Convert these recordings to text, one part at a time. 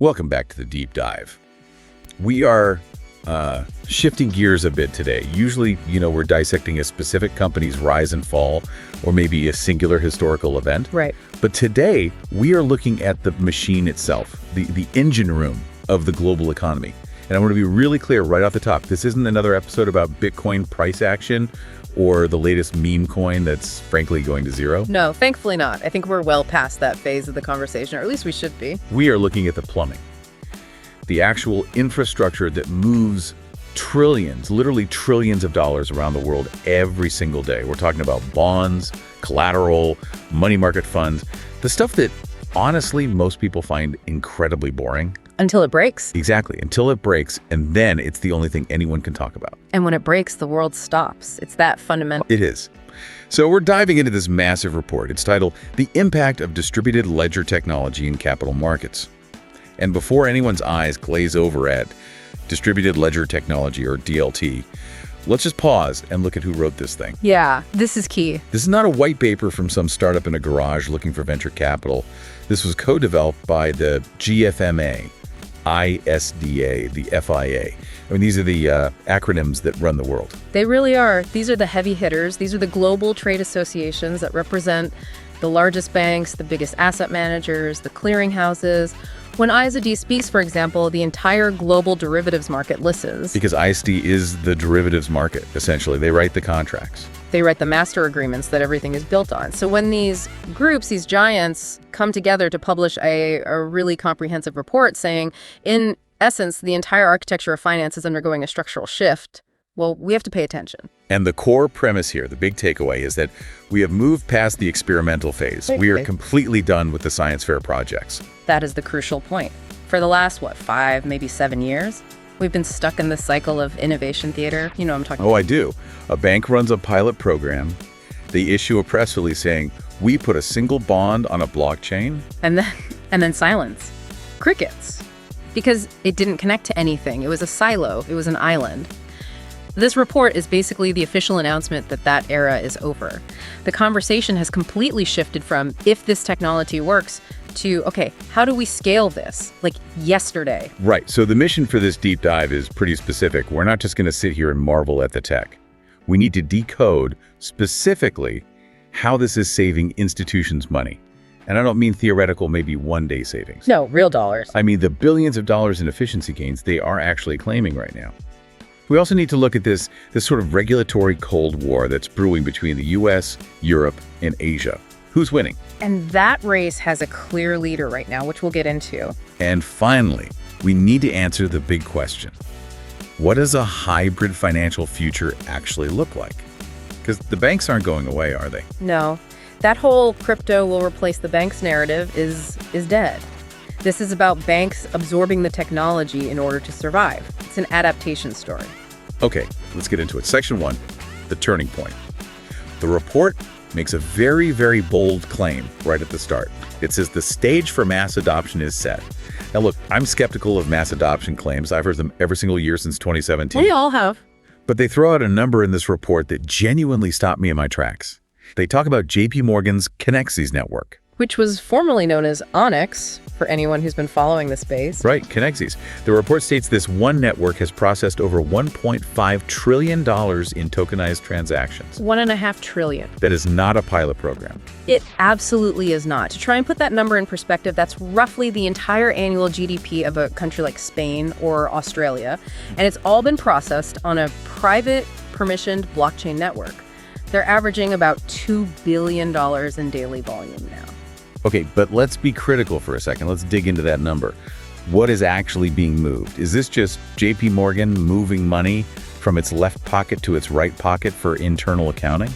Welcome back to the deep dive. We are shifting gears a bit today. Usually, we're dissecting a specific company's rise and fall, or maybe a singular historical event. Right. But today, we are looking at the machine itself, the engine room of the global economy. And I want to be really clear right off the top. This isn't another episode about Bitcoin price action or the latest meme coin that's frankly going to zero. No, thankfully not. I think we're well past that phase of the conversation, or at least we should be. We are looking at the plumbing, the actual infrastructure that moves trillions, literally trillions of dollars around the world every single day. We're talking about bonds, collateral, money market funds, the stuff that honestly most people find incredibly boring. Until it breaks. Exactly, until it breaks, and then it's the only thing anyone can talk about. And when it breaks, the world stops. It's that fundamental. It is. So we're diving into this massive report. It's titled, The Impact of Distributed Ledger Technology in Capital Markets. And before anyone's eyes glaze over at Distributed Ledger Technology, or DLT, let's just pause and look at who wrote this thing. Yeah, this is key. This is not a white paper from some startup in a garage looking for venture capital. This was co-developed by the GFMA, ISDA, the FIA. I mean, these are the acronyms that run the world. They really are. These are the heavy hitters. These are the global trade associations that represent the largest banks, the biggest asset managers, the clearinghouses. When ISD speaks, for example, the entire global derivatives market listens. Because ISD is the derivatives market, essentially. They write the contracts. They write the master agreements that everything is built on. So when these groups, these giants, come together to publish a really comprehensive report saying, in essence, the entire architecture of finance is undergoing a structural shift, well, we have to pay attention. And the core premise here, the big takeaway, is that we have moved past the experimental phase. We are completely done with the science fair projects. That is the crucial point. For the last, 5, maybe 7 years, we've been stuck in this cycle of innovation theater. You know what I'm talking about. Oh, I do. A bank runs a pilot program. They issue a press release saying, we put a single bond on a blockchain. And then silence. Crickets. Because it didn't connect to anything. It was a silo. It was an island. This report is basically the official announcement that that era is over. The conversation has completely shifted from, if this technology works, to, okay, how do we scale this? Like yesterday. Right. So the mission for this deep dive is pretty specific. We're not just going to sit here and marvel at the tech. We need to decode specifically how this is saving institutions money. And I don't mean theoretical, maybe one-day savings. No, real dollars. I mean the billions of dollars in efficiency gains they are actually claiming right now. We also need to look at this sort of regulatory Cold War that's brewing between the US, Europe, and Asia. Who's winning? And that race has a clear leader right now, which we'll get into. And finally, we need to answer the big question. What does a hybrid financial future actually look like? Because the banks aren't going away, are they? No. That whole crypto will replace the banks narrative is dead. This is about banks absorbing the technology in order to survive. It's an adaptation story. Okay, let's get into it. Section 1, the turning point. The report makes a very, very bold claim right at the start. It says the stage for mass adoption is set. Now look, I'm skeptical of mass adoption claims. I've heard them every single year since 2017. We all have. But they throw out a number in this report that genuinely stopped me in my tracks. They talk about JP Morgan's Connexes network. Which was formerly known as Onyx, for anyone who's been following the space. Right, Connexes. The report states this one network has processed over $1.5 trillion in tokenized transactions. $1.5 trillion. That is not a pilot program. It absolutely is not. To try and put that number in perspective, that's roughly the entire annual GDP of a country like Spain or Australia. And it's all been processed on a private, permissioned blockchain network. They're averaging about $2 billion in daily volume now. Okay, but let's be critical for a second. Let's dig into that number. What is actually being moved? Is this just JP Morgan moving money from its left pocket to its right pocket for internal accounting?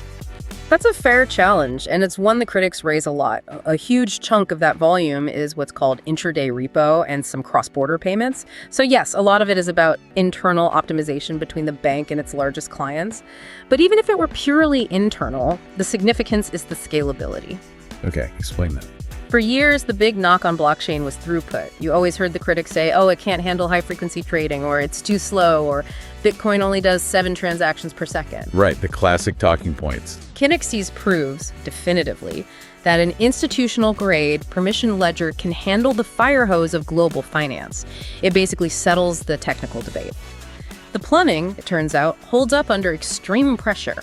That's a fair challenge, and it's one the critics raise a lot. A huge chunk of that volume is what's called intraday repo and some cross-border payments. So yes, a lot of it is about internal optimization between the bank and its largest clients. But even if it were purely internal, the significance is the scalability. Okay, explain that. For years, the big knock on blockchain was throughput. You always heard the critics say, oh, it can't handle high-frequency trading, or it's too slow, or Bitcoin only does 7 transactions per second. Right, the classic talking points. Kinexys proves, definitively, that an institutional-grade permission ledger can handle the fire hose of global finance. It basically settles the technical debate. The plumbing, it turns out, holds up under extreme pressure.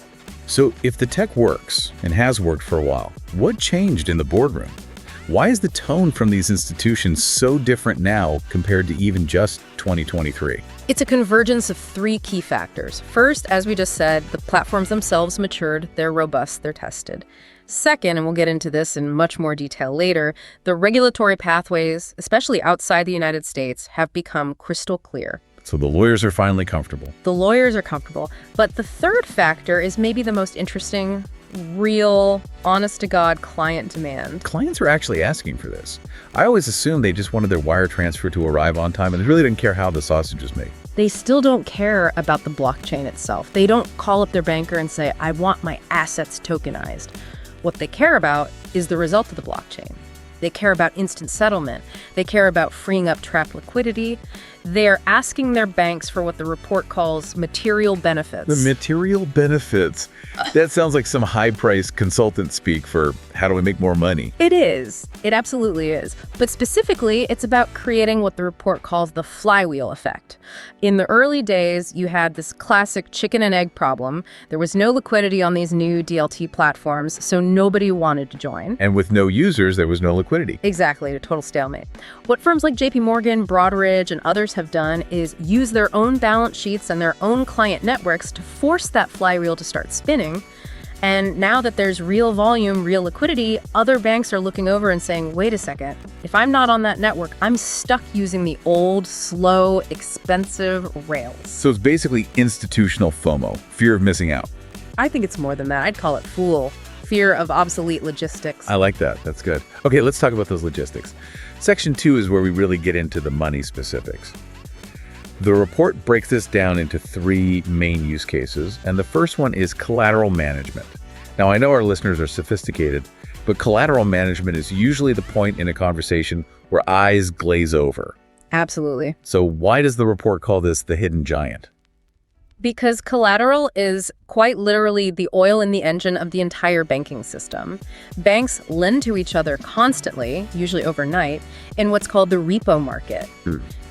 So if the tech works, and has worked for a while, what changed in the boardroom? Why is the tone from these institutions so different now compared to even just 2023? It's a convergence of 3 key factors. First, as we just said, the platforms themselves matured, they're robust, they're tested. Second, and we'll get into this in much more detail later, the regulatory pathways, especially outside the United States, have become crystal clear. So the lawyers are finally comfortable. The lawyers are comfortable. But the third factor is maybe the most interesting, real, honest-to-God client demand. Clients are actually asking for this. I always assumed they just wanted their wire transfer to arrive on time and they really didn't care how the sausage was made. They still don't care about the blockchain itself. They don't call up their banker and say, I want my assets tokenized. What they care about is the result of the blockchain. They care about instant settlement. They care about freeing up trapped liquidity. They're asking their banks for what the report calls material benefits. The material benefits. That sounds like some high-priced consultant speak for how do we make more money. It is. It absolutely is. But specifically, it's about creating what the report calls the flywheel effect. In the early days, you had this classic chicken and egg problem. There was no liquidity on these new DLT platforms, so nobody wanted to join. And with no users, there was no liquidity. Exactly, a total stalemate. What firms like JP Morgan, Broadridge, and others have done is use their own balance sheets and their own client networks to force that flywheel to start spinning. And now that there's real volume, real liquidity, other banks are looking over and saying, wait a second, if I'm not on that network, I'm stuck using the old, slow, expensive rails. So it's basically institutional FOMO, fear of missing out. I think it's more than that. I'd call it fool. Fear of obsolete logistics. I like that. That's good. Okay, let's talk about those logistics. Section 2 is where we really get into the money specifics. The report breaks this down into 3 main use cases, and the first one is collateral management. Now, I know our listeners are sophisticated, but collateral management is usually the point in a conversation where eyes glaze over. Absolutely. So why does the report call this the hidden giant? Because collateral is quite literally the oil in the engine of the entire banking system. Banks lend to each other constantly, usually overnight, in what's called the repo market.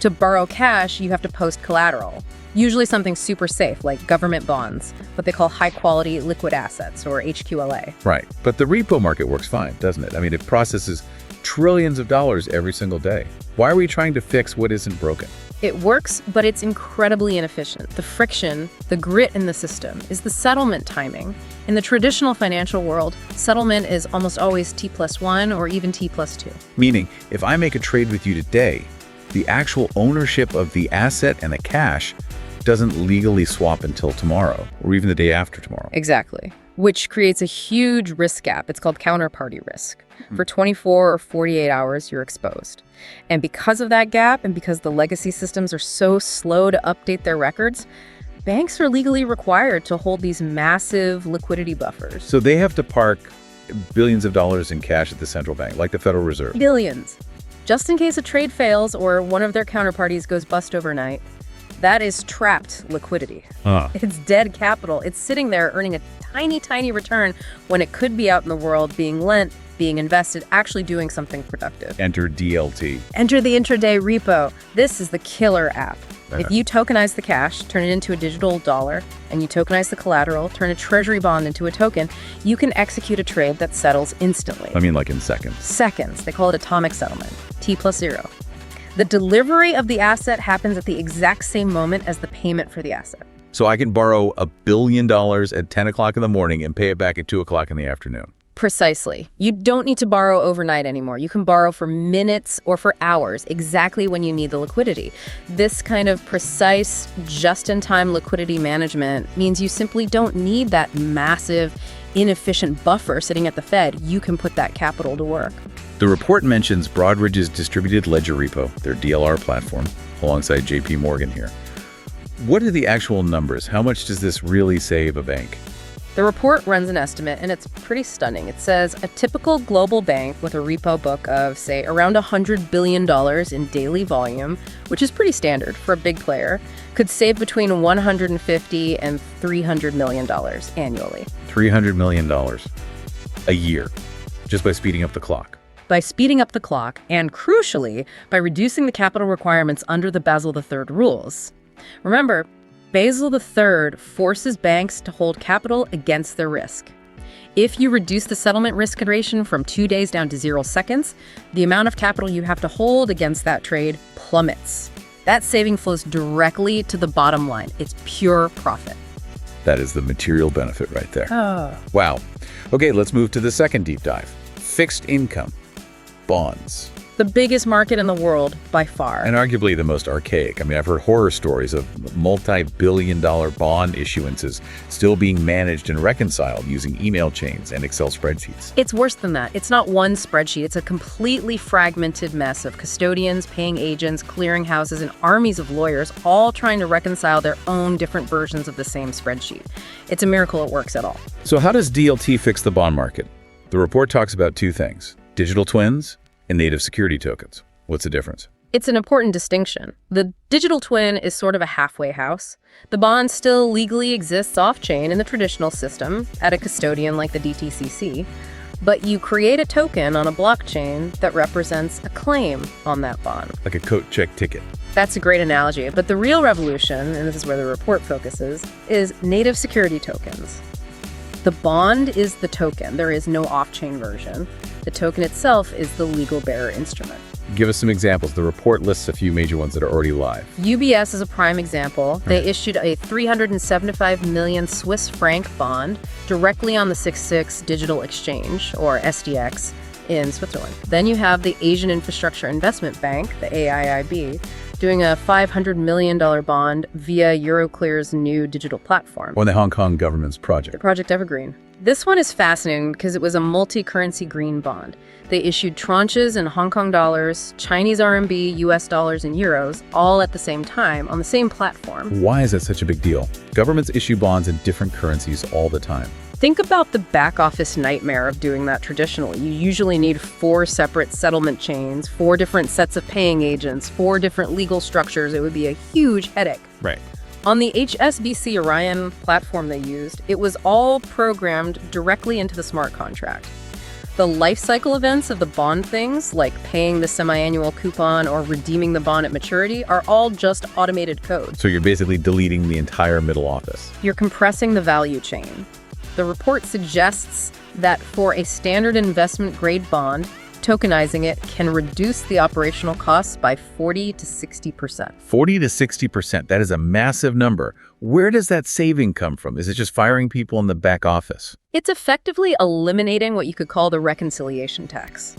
To borrow cash, you have to post collateral, usually something super safe like government bonds, what they call high-quality liquid assets, or HQLA. Right, but the repo market works fine, doesn't it? I mean, it processes trillions of dollars every single day. Why are we trying to fix what isn't broken? It works, but it's incredibly inefficient. The friction, the grit in the system, is the settlement timing. In the traditional financial world, settlement is almost always T+1 or even T+2. Meaning, if I make a trade with you today, the actual ownership of the asset and the cash doesn't legally swap until tomorrow, or even the day after tomorrow. Exactly. Which creates a huge risk gap. It's called counterparty risk. For 24 or 48 hours, you're exposed. And because of that gap, and because the legacy systems are so slow to update their records, banks are legally required to hold these massive liquidity buffers. So they have to park billions of dollars in cash at the central bank, like the Federal Reserve. Billions. Just in case a trade fails or one of their counterparties goes bust overnight. That is trapped liquidity. It's dead capital. It's sitting there earning a tiny, tiny return when it could be out in the world being lent, being invested, actually doing something productive. Enter DLT. Enter the intraday repo. This is the killer app. If you tokenize the cash, turn it into a digital dollar, and you tokenize the collateral, turn a treasury bond into a token, you can execute a trade that settles instantly. I mean, like in seconds. Seconds. They call it atomic settlement, T+0. The delivery of the asset happens at the exact same moment as the payment for the asset. So I can borrow $1 billion at 10 o'clock in the morning and pay it back at 2 o'clock in the afternoon. Precisely. You don't need to borrow overnight anymore. You can borrow for minutes or for hours, exactly when you need the liquidity. This kind of precise, just-in-time liquidity management means you simply don't need that massive, inefficient buffer sitting at the Fed. You can put that capital to work. The report mentions Broadridge's distributed ledger repo, their DLR platform, alongside JP Morgan here. What are the actual numbers? How much does this really save a bank? The report runs an estimate, and it's pretty stunning. It says a typical global bank with a repo book of, say, around $100 billion in daily volume, which is pretty standard for a big player, could save between $150 and $300 million annually. $300 million a year, just by speeding up the clock. By speeding up the clock, and crucially, by reducing the capital requirements under the Basel III rules. Remember, Basel III forces banks to hold capital against their risk. If you reduce the settlement risk duration from 2 days down to 0 seconds, the amount of capital you have to hold against that trade plummets. That saving flows directly to the bottom line. It's pure profit. That is the material benefit right there. Oh. Wow. Okay, let's move to the second deep dive. Fixed income. Bonds. The biggest market in the world, by far. And arguably the most archaic. I mean, I've heard horror stories of multi-billion-dollar bond issuances still being managed and reconciled using email chains and Excel spreadsheets. It's worse than that. It's not one spreadsheet. It's a completely fragmented mess of custodians, paying agents, clearinghouses, and armies of lawyers all trying to reconcile their own different versions of the same spreadsheet. It's a miracle it works at all. So how does DLT fix the bond market? The report talks about two things: digital twins and native security tokens. What's the difference? It's an important distinction. The digital twin is sort of a halfway house. The bond still legally exists off-chain in the traditional system at a custodian like the DTCC, but you create a token on a blockchain that represents a claim on that bond. Like a coat check ticket. That's a great analogy, but the real revolution, and this is where the report focuses, is native security tokens. The bond is the token. There is no off-chain version. The token itself is the legal bearer instrument. Give us some examples. The report lists a few major ones that are already live. UBS is a prime example. They issued a 375 million Swiss franc bond directly on the 66 Digital Exchange, or SDX, in Switzerland. Then you have the Asian Infrastructure Investment Bank, the AIIB, doing a $500 million bond via Euroclear's new digital platform. On the Hong Kong government's project. The Project Evergreen. This one is fascinating because it was a multi-currency green bond. They issued tranches in Hong Kong dollars, Chinese RMB, US dollars, and euros, all at the same time on the same platform. Why is that such a big deal? Governments issue bonds in different currencies all the time. Think about the back office nightmare of doing that traditionally. You usually need 4 separate settlement chains, 4 different sets of paying agents, 4 different legal structures. It would be a huge headache. Right. On the HSBC Orion platform they used, it was all programmed directly into the smart contract. The life cycle events of the bond things, like paying the semi-annual coupon or redeeming the bond at maturity, are all just automated code. So you're basically deleting the entire middle office. You're compressing the value chain. The report suggests that for a standard investment-grade bond, tokenizing it can reduce the operational costs by 40 to 60%. 40 to 60%. That is a massive number. Where does that saving come from? Is it just firing people in the back office? It's effectively eliminating what you could call the reconciliation tax.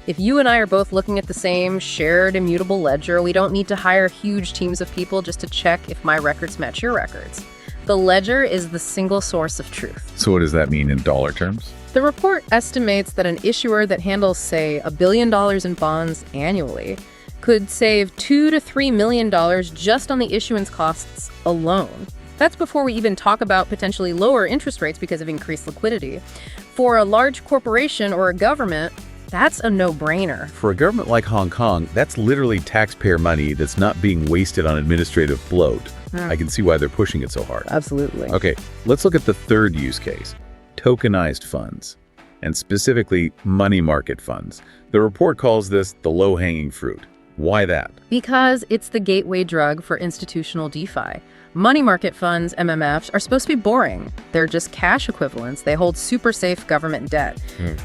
If you and I are both looking at the same shared immutable ledger, we don't need to hire huge teams of people just to check if my records match your records. The ledger is the single source of truth. So what does that mean in dollar terms? The report estimates that an issuer that handles, say, $1 billion in bonds annually could save $2 to $3 million just on the issuance costs alone. That's before we even talk about potentially lower interest rates because of increased liquidity. For a large corporation or a government, that's a no-brainer. For a government like Hong Kong, that's literally taxpayer money that's not being wasted on administrative bloat. I can see why they're pushing it so hard. Absolutely. Okay, let's look at the third use case. Tokenized funds, and specifically money market funds. The report calls this the low-hanging fruit. Why that? Because it's the gateway drug for institutional DeFi. Money market funds, MMFs, are supposed to be boring. They're just cash equivalents. They hold super safe government debt.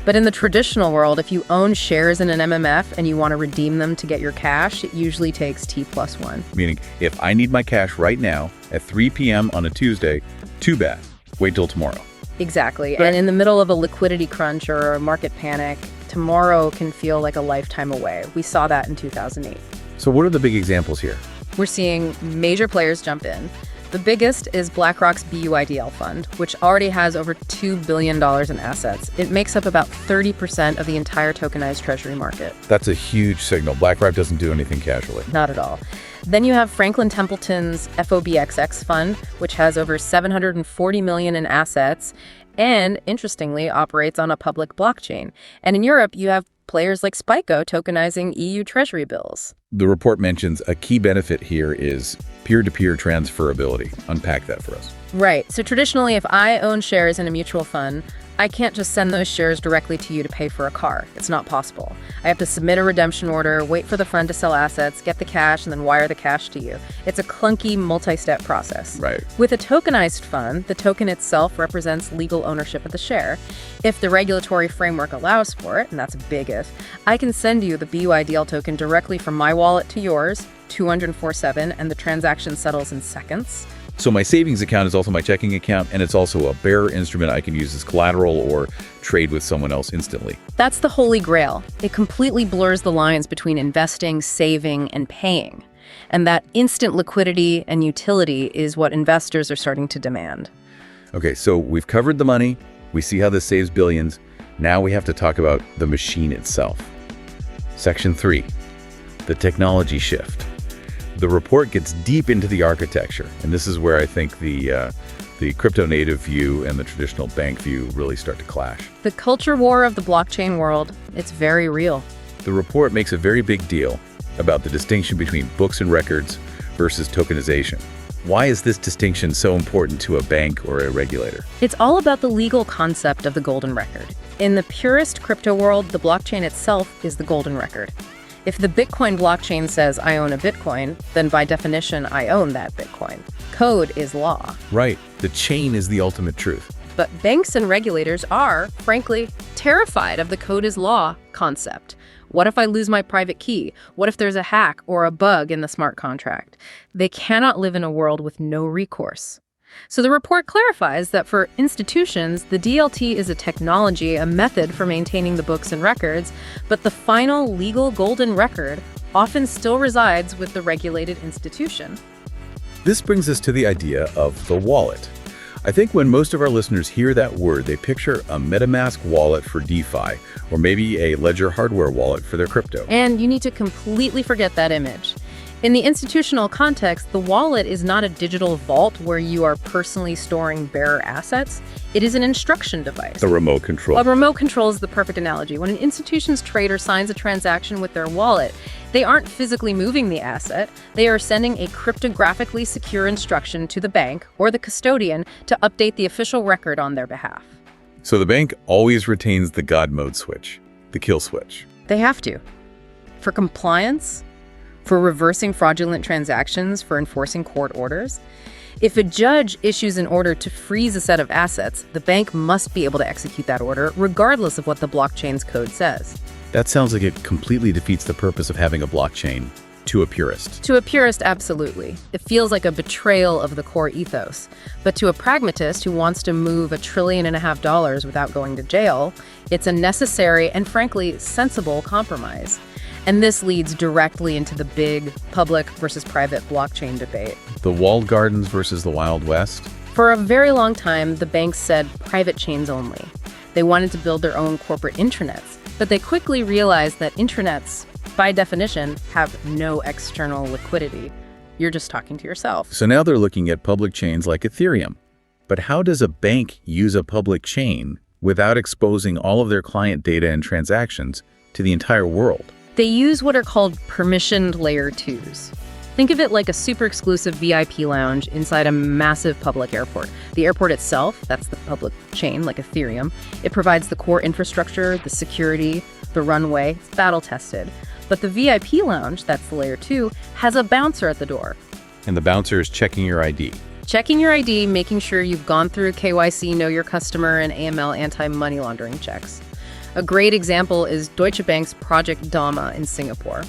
But in the traditional world, if you own shares in an MMF and you want to redeem them to get your cash, it usually takes T+1. Meaning, if I need my cash right now at 3 p.m. on a Tuesday, too bad. Wait till tomorrow. Exactly. And in the middle of a liquidity crunch or a market panic, tomorrow can feel like a lifetime away. We saw that in 2008. So what are the big examples here? We're seeing major players jump in. The biggest is BlackRock's BUIDL fund, which already has over $2 billion in assets. It makes up about 30% of the entire tokenized treasury market. That's a huge signal. BlackRock doesn't do anything casually. Not at all. Then you have Franklin Templeton's FOBXX fund, which has over 740 million in assets and, interestingly, operates on a public blockchain. And in Europe, you have players like Spyco tokenizing EU Treasury bills. The report mentions a key benefit here is peer-to-peer transferability. Unpack that for us. Right. So traditionally, if I own shares in a mutual fund, I can't just send those shares directly to you to pay for a car. It's not possible. I have to submit a redemption order, wait for the fund to sell assets, get the cash, and then wire the cash to you. It's a clunky, multi-step process. Right. With a tokenized fund, the token itself represents legal ownership of the share. If the regulatory framework allows for it, and that's a big if, I can send you the BUIDL token directly from my wallet to yours, 204/7, and the transaction settles in seconds. So my savings account is also my checking account, and it's also a bearer instrument I can use as collateral or trade with someone else instantly. That's the holy grail. It completely blurs the lines between investing, saving, and paying. And that instant liquidity and utility is what investors are starting to demand. Okay, so we've covered the money. We see how this saves billions. Now we have to talk about the machine itself. Section 3, the technology shift. The report gets deep into the architecture, and this is where I think the crypto-native view and the traditional bank view really start to clash. The culture war of the blockchain world, it's very real. The report makes a very big deal about the distinction between books and records versus tokenization. Why is this distinction so important to a bank or a regulator? It's all about the legal concept of the golden record. In the purest crypto world, the blockchain itself is the golden record. If the Bitcoin blockchain says I own a Bitcoin, then by definition, I own that Bitcoin. Code is law. Right. The chain is the ultimate truth. But banks and regulators are, frankly, terrified of the code is law concept. What if I lose my private key? What if there's a hack or a bug in the smart contract? They cannot live in a world with no recourse. So the report clarifies that for institutions, the DLT is a technology, a method for maintaining the books and records, but the final legal golden record often still resides with the regulated institution. This brings us to the idea of the wallet. I think when most of our listeners hear that word, they picture a MetaMask wallet for DeFi, or maybe a Ledger hardware wallet for their crypto. And you need to completely forget that image. In the institutional context, the wallet is not a digital vault where you are personally storing bearer assets. It is an instruction device. The remote control. A remote control is the perfect analogy. When an institution's trader signs a transaction with their wallet, they aren't physically moving the asset. They are sending a cryptographically secure instruction to the bank or the custodian to update the official record on their behalf. So the bank always retains the God mode switch, the kill switch. They have to. For compliance, for reversing fraudulent transactions, for enforcing court orders. If a judge issues an order to freeze a set of assets, the bank must be able to execute that order, regardless of what the blockchain's code says. That sounds like it completely defeats the purpose of having a blockchain to a purist. To a purist, absolutely. It feels like a betrayal of the core ethos. But to a pragmatist who wants to move $1.5 trillion without going to jail, it's a necessary and, frankly, sensible compromise. And this leads directly into the big public versus private blockchain debate. The walled gardens versus the Wild West? For a very long time, the banks said private chains only. They wanted to build their own corporate intranets, but they quickly realized that intranets, by definition, have no external liquidity. You're just talking to yourself. So now they're looking at public chains like Ethereum. But how does a bank use a public chain without exposing all of their client data and transactions to the entire world? They use what are called permissioned layer 2s. Think of it like a super exclusive VIP lounge inside a massive public airport. The airport itself, that's the public chain like Ethereum, it provides the core infrastructure, the security, the runway, it's battle tested. But the VIP lounge, that's the layer 2, has a bouncer at the door. And the bouncer is checking your ID. Checking your ID, making sure you've gone through KYC, know your customer, and AML anti-money laundering checks. A great example is Deutsche Bank's Project Dama in Singapore.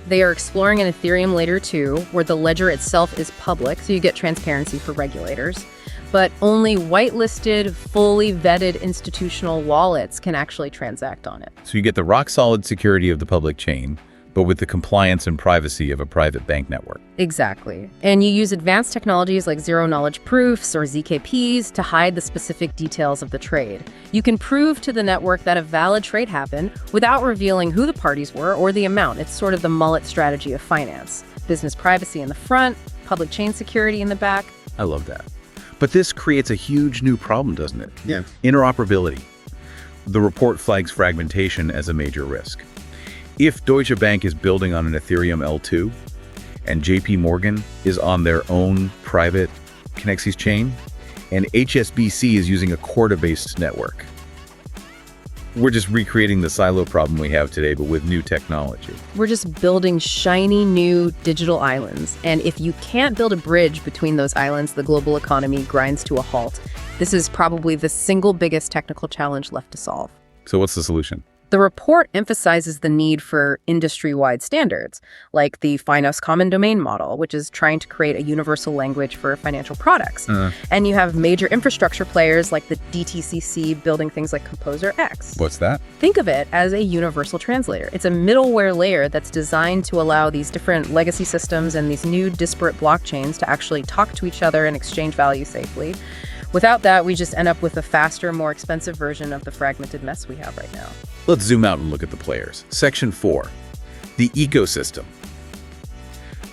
They are exploring an Ethereum layer 2 where the ledger itself is public, so you get transparency for regulators, but only whitelisted, fully vetted institutional wallets can actually transact on it. So you get the rock-solid security of the public chain, but with the compliance and privacy of a private bank network. Exactly. And you use advanced technologies like zero-knowledge proofs or ZKPs to hide the specific details of the trade. You can prove to the network that a valid trade happened without revealing who the parties were or the amount. It's sort of the mullet strategy of finance. business privacy in the front, public chain security in the back. I love that. But this creates a huge new problem, doesn't it? Yeah. Interoperability. The report flags fragmentation as a major risk. If Deutsche Bank is building on an Ethereum L2 and JP Morgan is on their own private Connexus chain and HSBC is using a Corda-based network, we're just recreating the silo problem we have today, but with new technology. We're just building shiny new digital islands. And if you can't build a bridge between those islands, the global economy grinds to a halt. This is probably the single biggest technical challenge left to solve. So what's the solution? The report emphasizes the need for industry-wide standards, like the Finance Common Domain model, which is trying to create a universal language for financial products. And you have major infrastructure players like the DTCC building things like Composer X. What's that? Think of it as a universal translator. It's a middleware layer that's designed to allow these different legacy systems and these new disparate blockchains to actually talk to each other and exchange value safely. Without that, we just end up with a faster, more expensive version of the fragmented mess we have right now. Let's zoom out and look at the players. Section 4, the ecosystem.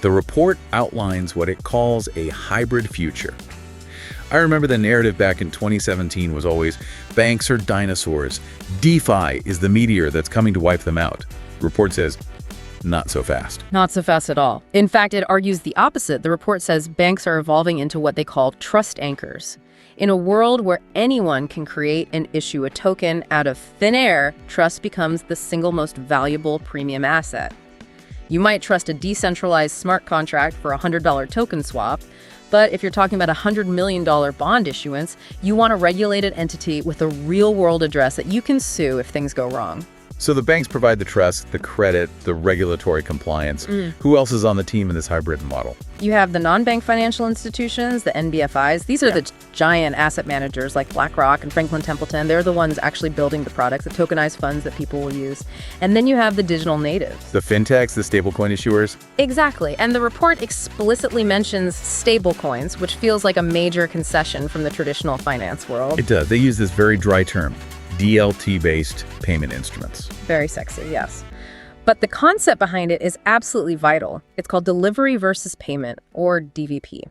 The report outlines what it calls a hybrid future. I remember the narrative back in 2017 was always, banks are dinosaurs. DeFi is the meteor that's coming to wipe them out. The report says, not so fast. Not so fast at all. In fact, it argues the opposite. The report says banks are evolving into what they call trust anchors. In a world where anyone can create and issue a token out of thin air, trust becomes the single most valuable premium asset. You might trust a decentralized smart contract for a $100 token swap, but if you're talking about a $100 million bond issuance, you want a regulated entity with a real-world address that you can sue if things go wrong. So the banks provide the trust, the credit, the regulatory compliance. Who else is on the team in this hybrid model? You have the non-bank financial institutions, the NBFIs. These are the giant asset managers like BlackRock and Franklin Templeton. They're the ones actually building the products, the tokenized funds that people will use. And then you have the digital natives. The fintechs, the stablecoin issuers? Exactly. And the report explicitly mentions stablecoins, which feels like a major concession from the traditional finance world. It does. They use this very dry term, DLT-based payment instruments. Very sexy, yes. But the concept behind it is absolutely vital. It's called delivery versus payment, or DVP.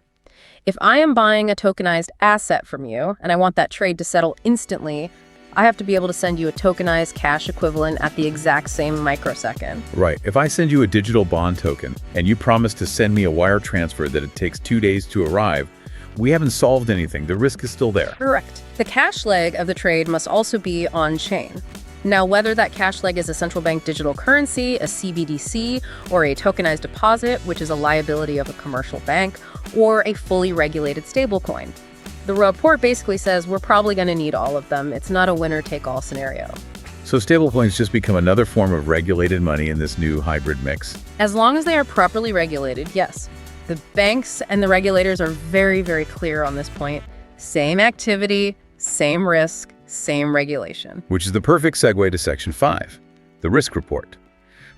If I am buying a tokenized asset from you, and I want that trade to settle instantly, I have to be able to send you a tokenized cash equivalent at the exact same microsecond. Right. If I send you a digital bond token, and you promise to send me a wire transfer that it takes 2 days to arrive, we haven't solved anything. The risk is still there. Correct. The cash leg of the trade must also be on-chain. Now, whether that cash leg is a central bank digital currency, a CBDC, or a tokenized deposit, which is a liability of a commercial bank, or a fully regulated stablecoin. The report basically says we're probably going to need all of them. It's not a winner-take-all scenario. So stablecoins just become another form of regulated money in this new hybrid mix? As long as they are properly regulated, yes. The banks and the regulators are very, very clear on this point. Same activity, same risk, same regulation. Which is the perfect segue to Section 5, the risk report.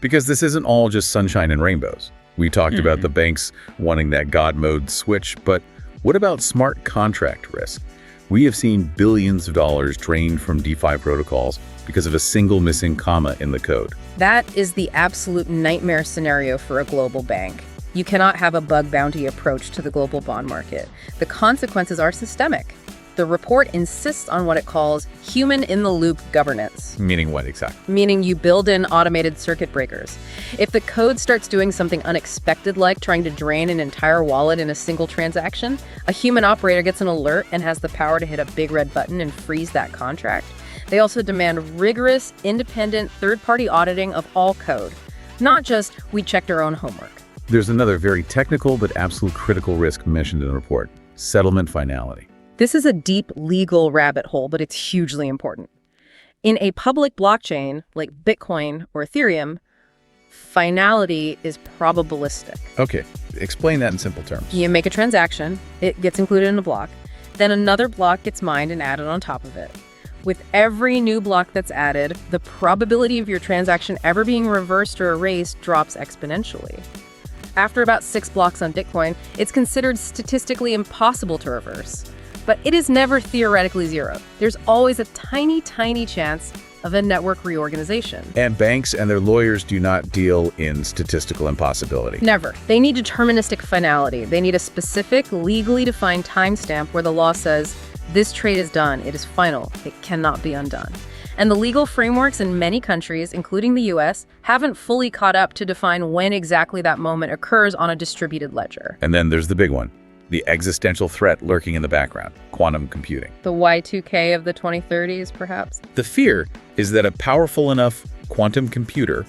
Because this isn't all just sunshine and rainbows. We talked about the banks wanting that God mode switch, but what about smart contract risk? We have seen billions of dollars drained from DeFi protocols because of a single missing comma in the code. That is the absolute nightmare scenario for a global bank. You cannot have a bug bounty approach to the global bond market. The consequences are systemic. The report insists on what it calls human-in-the-loop governance. Meaning what exactly? Meaning you build in automated circuit breakers. If the code starts doing something unexpected like trying to drain an entire wallet in a single transaction, a human operator gets an alert and has the power to hit a big red button and freeze that contract. They also demand rigorous, independent, third-party auditing of all code. Not just, we checked our own homework. There's another very technical but absolute critical risk mentioned in the report, settlement finality. This is a deep legal rabbit hole, but it's hugely important. In a public blockchain like Bitcoin or Ethereum, finality is probabilistic. Okay, explain that in simple terms. You make a transaction, it gets included in a block, then another block gets mined and added on top of it. With every new block that's added, the probability of your transaction ever being reversed or erased drops exponentially. After about 6 blocks on Bitcoin, it's considered statistically impossible to reverse. But it is never theoretically zero. There's always a tiny, tiny chance of a network reorganization. And banks and their lawyers do not deal in statistical impossibility. Never. They need deterministic finality. They need a specific, legally defined timestamp where the law says, this trade is done, it is final, it cannot be undone. And the legal frameworks in many countries, including the US, haven't fully caught up to define when exactly that moment occurs on a distributed ledger. And then there's the big one, the existential threat lurking in the background, quantum computing. The Y2K of the 2030s, perhaps? The fear is that a powerful enough quantum computer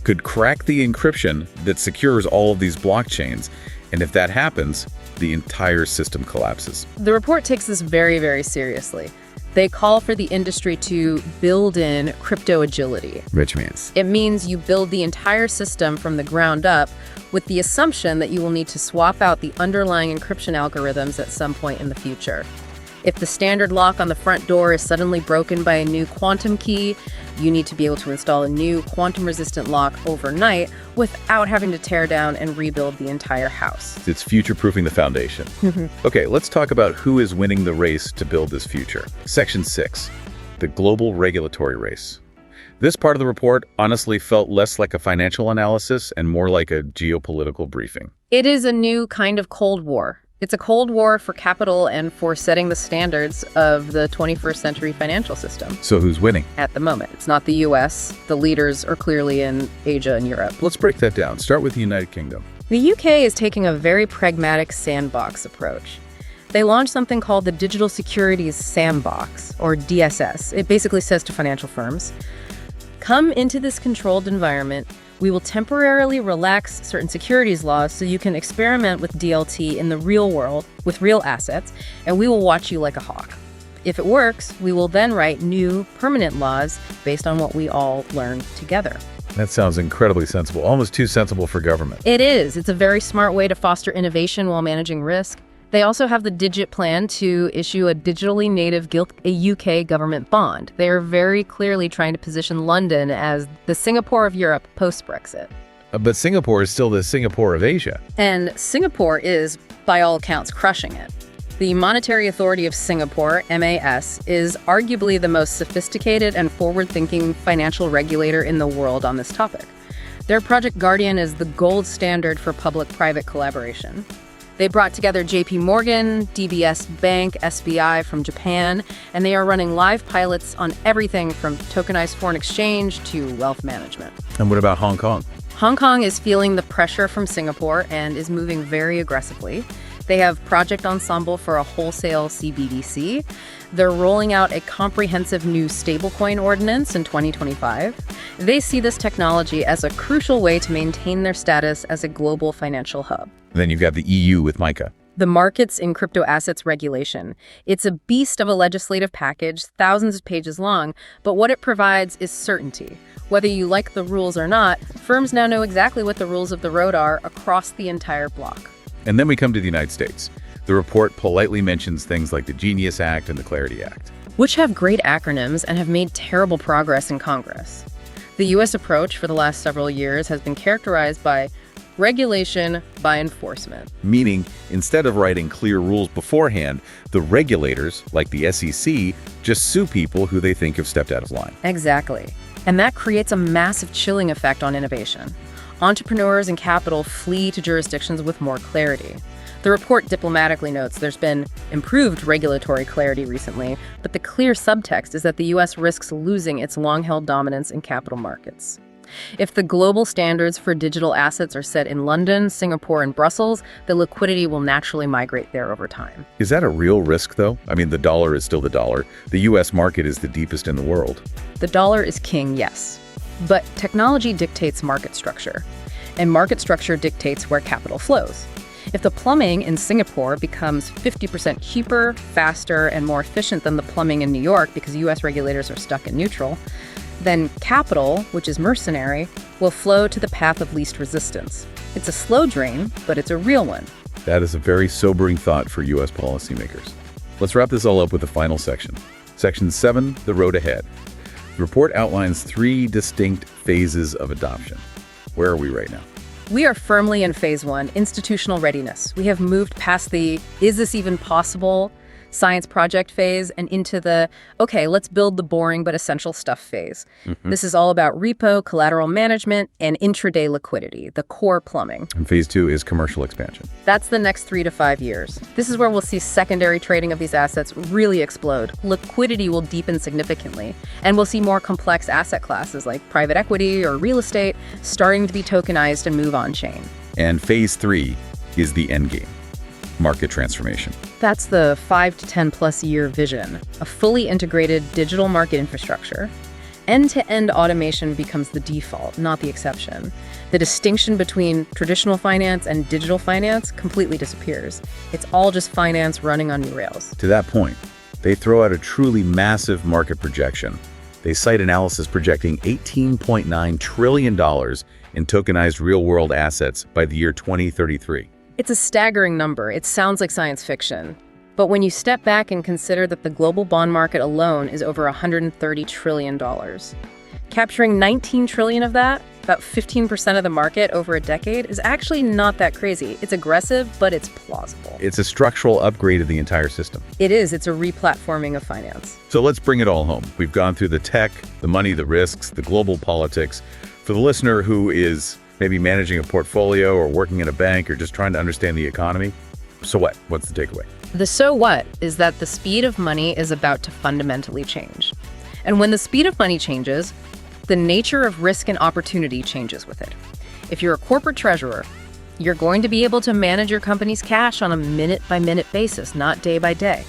could crack the encryption that secures all of these blockchains, and if that happens, the entire system collapses. The report takes this very, very seriously. They call for the industry to build in crypto agility. Which means? It means you build the entire system from the ground up with the assumption that you will need to swap out the underlying encryption algorithms at some point in the future. If the standard lock on the front door is suddenly broken by a new quantum key, you need to be able to install a new quantum-resistant lock overnight without having to tear down and rebuild the entire house. It's future-proofing the foundation. Okay, let's talk about who is winning the race to build this future. Section 6, the global regulatory race. This part of the report honestly felt less like a financial analysis and more like a geopolitical briefing. It is a new kind of Cold War. It's a Cold War for capital and for setting the standards of the 21st century financial system. So who's winning? At the moment, it's not the US. The leaders are clearly in Asia and Europe. Let's break that down. Start with the United Kingdom. The UK is taking a very pragmatic sandbox approach. They launched something called the Digital Securities Sandbox, or DSS. It basically says to financial firms, come into this controlled environment. We will temporarily relax certain securities laws so you can experiment with DLT in the real world with real assets, and we will watch you like a hawk. If it works, we will then write new permanent laws based on what we all learned together. That sounds incredibly sensible, almost too sensible for government. It is. It's a very smart way to foster innovation while managing risk. They also have the Digit plan to issue a digitally native UK government bond. They are very clearly trying to position London as the Singapore of Europe post-Brexit. But Singapore is still the Singapore of Asia. And Singapore is, by all accounts, crushing it. The Monetary Authority of Singapore, MAS, is arguably the most sophisticated and forward-thinking financial regulator in the world on this topic. Their Project Guardian is the gold standard for public-private collaboration. They brought together JP Morgan, DBS Bank, SBI from Japan, and they are running live pilots on everything from tokenized foreign exchange to wealth management. And what about Hong Kong? Hong Kong is feeling the pressure from Singapore and is moving very aggressively. They have Project Ensemble for a wholesale CBDC. They're rolling out a comprehensive new stablecoin ordinance in 2025. They see this technology as a crucial way to maintain their status as a global financial hub. Then you've got the EU with MiCA. The Markets in Crypto Assets Regulation. It's a beast of a legislative package, thousands of pages long, but what it provides is certainty. Whether you like the rules or not, firms now know exactly what the rules of the road are across the entire block. And then we come to the United States. The report politely mentions things like the Genius Act and the Clarity Act, which have great acronyms and have made terrible progress in Congress. The U.S. approach for the last several years has been characterized by regulation by enforcement. Meaning, instead of writing clear rules beforehand, the regulators, like the SEC, just sue people who they think have stepped out of line. Exactly. And that creates a massive chilling effect on innovation. Entrepreneurs and capital flee to jurisdictions with more clarity. The report diplomatically notes there's been improved regulatory clarity recently, but the clear subtext is that the U.S. risks losing its long-held dominance in capital markets. If the global standards for digital assets are set in London, Singapore, and Brussels, the liquidity will naturally migrate there over time. Is that a real risk, though? I mean, the dollar is still the dollar. The U.S. market is the deepest in the world. The dollar is king, yes. But technology dictates market structure, and market structure dictates where capital flows. If the plumbing in Singapore becomes 50% cheaper, faster, and more efficient than the plumbing in New York because U.S. regulators are stuck in neutral, then capital, which is mercenary, will flow to the path of least resistance. It's a slow drain, but it's a real one. That is a very sobering thought for U.S. policymakers. Let's wrap this all up with the final section. Section 7, the road ahead. The report outlines 3 distinct phases of adoption. Where are we right now? We are firmly in phase 1, institutional readiness. We have moved past the "is this even possible?" science project phase and into the, okay, let's build the boring but essential stuff phase. This is all about repo, collateral management, and intraday liquidity, the core plumbing. And phase 2 is commercial expansion. That's the next 3 to 5 years. This is where we'll see secondary trading of these assets really explode. Liquidity will deepen significantly, and we'll see more complex asset classes like private equity or real estate starting to be tokenized and move on-chain. And phase 3 is the endgame, market transformation. That's the 5 to 10 plus year vision, a fully integrated digital market infrastructure. End-to-end automation becomes the default, not the exception. The distinction between traditional finance and digital finance completely disappears. It's all just finance running on new rails. To that point, they throw out a truly massive market projection. They cite analysis projecting $18.9 trillion in tokenized real-world assets by the year 2033. It's a staggering number. It sounds like science fiction. But when you step back and consider that the global bond market alone is over $130 trillion, capturing $19 trillion of that, about 15% of the market over a decade, is actually not that crazy. It's aggressive, but it's plausible. It's a structural upgrade of the entire system. It is. It's a replatforming of finance. So let's bring it all home. We've gone through the tech, the money, the risks, the global politics. For the listener who is maybe managing a portfolio or working in a bank or just trying to understand the economy, so what? What's the takeaway? The so what is that the speed of money is about to fundamentally change. And when the speed of money changes, the nature of risk and opportunity changes with it. If you're a corporate treasurer, you're going to be able to manage your company's cash on a minute-by-minute basis, not day by day.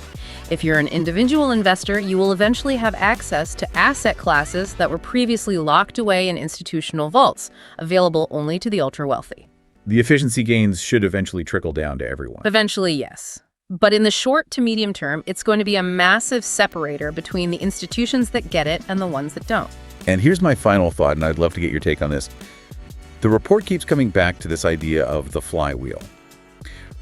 If you're an individual investor, you will eventually have access to asset classes that were previously locked away in institutional vaults, available only to the ultra-wealthy. The efficiency gains should eventually trickle down to everyone. Eventually, yes. But in the short to medium term, it's going to be a massive separator between the institutions that get it and the ones that don't. And here's my final thought, and I'd love to get your take on this. The report keeps coming back to this idea of the flywheel.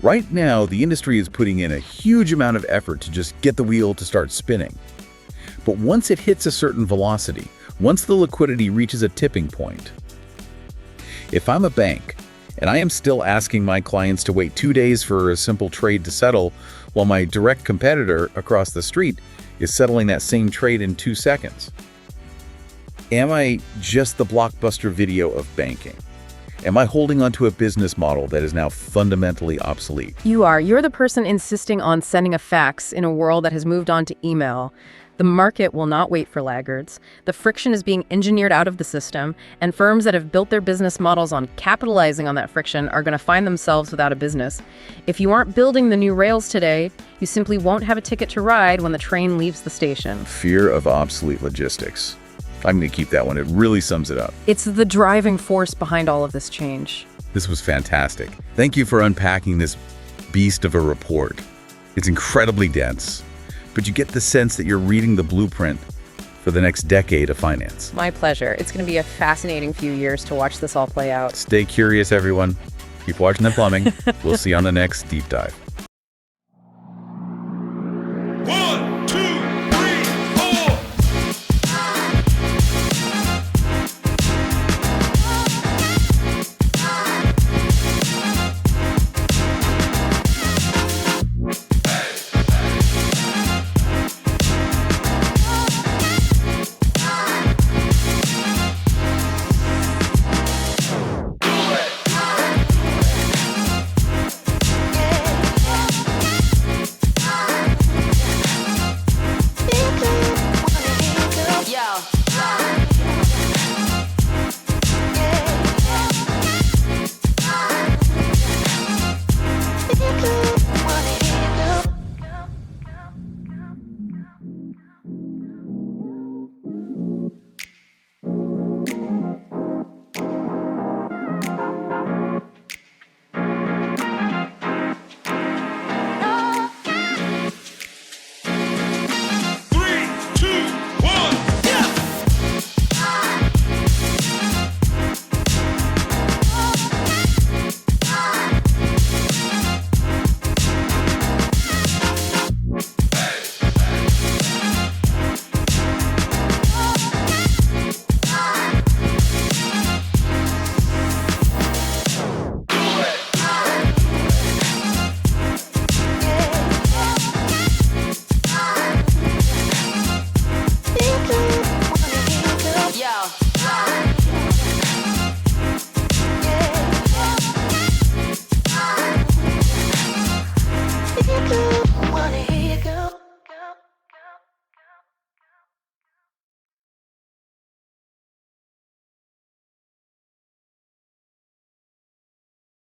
Right now, the industry is putting in a huge amount of effort to just get the wheel to start spinning. But once it hits a certain velocity, once the liquidity reaches a tipping point, if I'm a bank, and I am still asking my clients to wait 2 days for a simple trade to settle, while my direct competitor across the street is settling that same trade in 2 seconds. Am I just the blockbuster video of banking? Am I holding onto a business model that is now fundamentally obsolete? You are. You're the person insisting on sending a fax in a world that has moved on to email. The market will not wait for laggards. The friction is being engineered out of the system, and firms that have built their business models on capitalizing on that friction are going to find themselves without a business. If you aren't building the new rails today, you simply won't have a ticket to ride when the train leaves the station. Fear of obsolete logistics. I'm going to keep that one. It really sums it up. It's the driving force behind all of this change. This was fantastic. Thank you for unpacking this beast of a report. It's incredibly dense, but you get the sense that you're reading the blueprint for the next decade of finance. My pleasure. It's going to be a fascinating few years to watch this all play out. Stay curious, everyone. Keep watching the plumbing. We'll see you on the next deep dive.